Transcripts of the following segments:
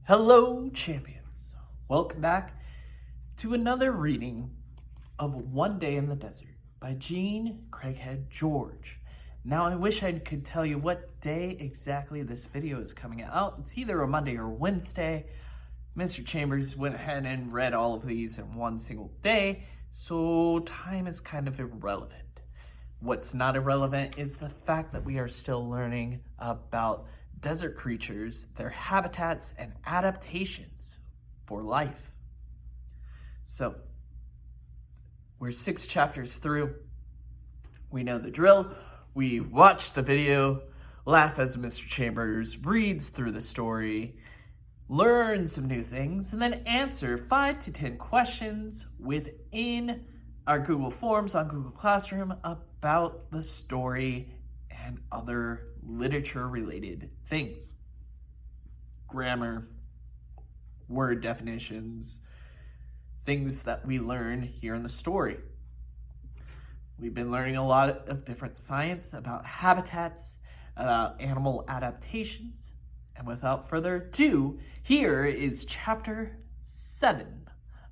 Hello, champions. Welcome back to another reading of One Day in the Desert by Jean Craighead George. Now, I wish I could tell you what day exactly this video is coming out. It's either a Monday or Wednesday. Mr. Chambers went ahead and read all of these in one single day, so time is kind of irrelevant. What's not irrelevant is the fact that we are still learning about desert creatures, their habitats, and adaptations for life. So, we're 6 chapters through. We know the drill. We watch the video, laugh as Mr. Chambers reads through the story, learn some new things, and then answer 5 to 10 questions within our Google Forms on Google Classroom about the story and other literature-related things. Grammar, word definitions, things that we learn here in the story. We've been learning a lot of different science about habitats, about animal adaptations, and without further ado, here is Chapter 7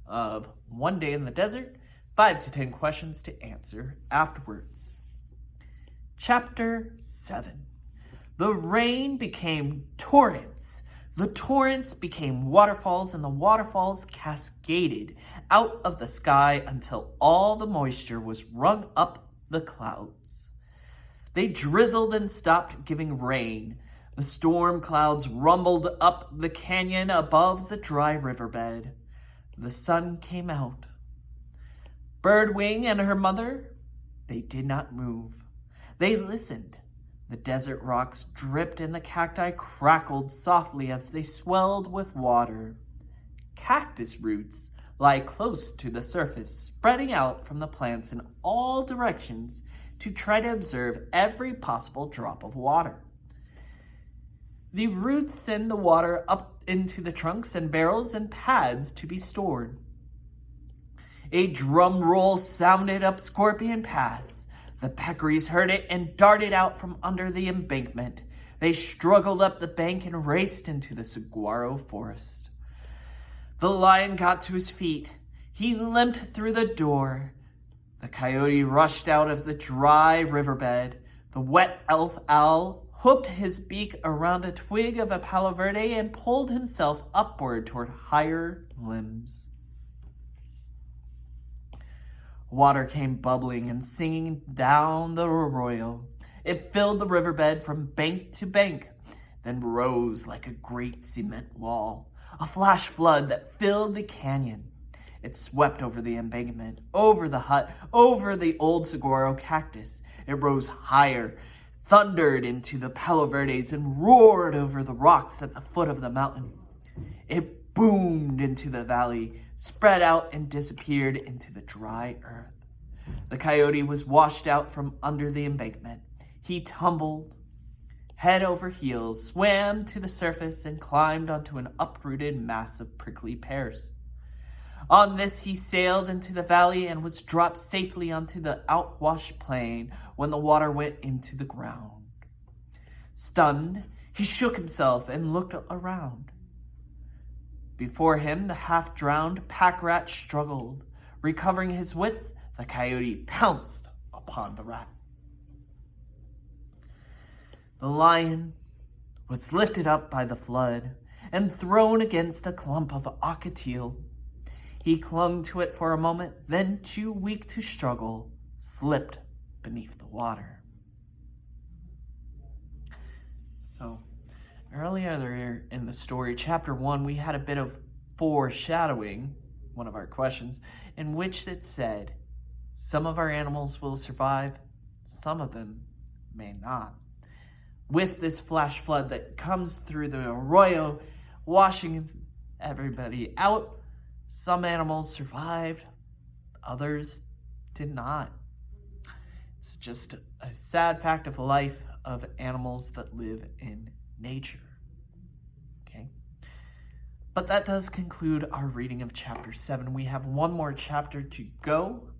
of One Day in the Desert, 5 to 10 questions to answer afterwards. Chapter 7. The rain became torrents. The torrents became waterfalls, and the waterfalls cascaded out of the sky until all the moisture was wrung up the clouds. They drizzled and stopped giving rain. The storm clouds rumbled up the canyon above the dry riverbed. The sun came out. Birdwing and her mother, they did not move. They listened. The desert rocks dripped and the cacti crackled softly as they swelled with water. Cactus roots lie close to the surface, spreading out from the plants in all directions to try to observe every possible drop of water. The roots send the water up into the trunks and barrels and pads to be stored. A drum roll sounded up Scorpion Pass. The peccaries heard it and darted out from under the embankment. They struggled up the bank and raced into the saguaro forest. The lion got to his feet. He limped through the door. The coyote rushed out of the dry riverbed. The wet elf owl hooked his beak around a twig of a palo verde and pulled himself upward toward higher limbs. Water came bubbling and singing down the arroyo. It filled the riverbed from bank to bank, then rose like a great cement wall, a flash flood that filled the canyon. It swept over the embankment, over the hut, over the old saguaro cactus. It rose higher, thundered into the palo verdes, and roared over the rocks at the foot of the mountain. It boomed into the valley, spread out and disappeared into the dry earth. The coyote was washed out from under the embankment. He tumbled, head over heels, swam to the surface, and climbed onto an uprooted mass of prickly pears. On this he sailed into the valley and was dropped safely onto the outwashed plain when the water went into the ground. Stunned, he shook himself and looked around. Before him, the half-drowned pack rat struggled. Recovering his wits, the coyote pounced upon the rat. The lion was lifted up by the flood and thrown against a clump of ocotillo. He clung to it for a moment, then, too weak to struggle, slipped beneath the water. So, earlier in the story, chapter 1, we had a bit of foreshadowing, one of our questions, in which it said, some of our animals will survive, some of them may not. With this flash flood that comes through the arroyo, washing everybody out, some animals survived, others did not. It's just a sad fact of life of animals that live in nature. Okay? But that does conclude our reading of chapter 7. We have one more chapter to go.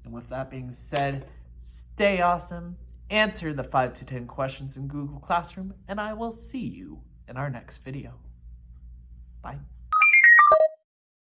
And with that being said, stay awesome, answer the 5 to 10 questions in Google Classroom, and I will see you in our next video. Bye.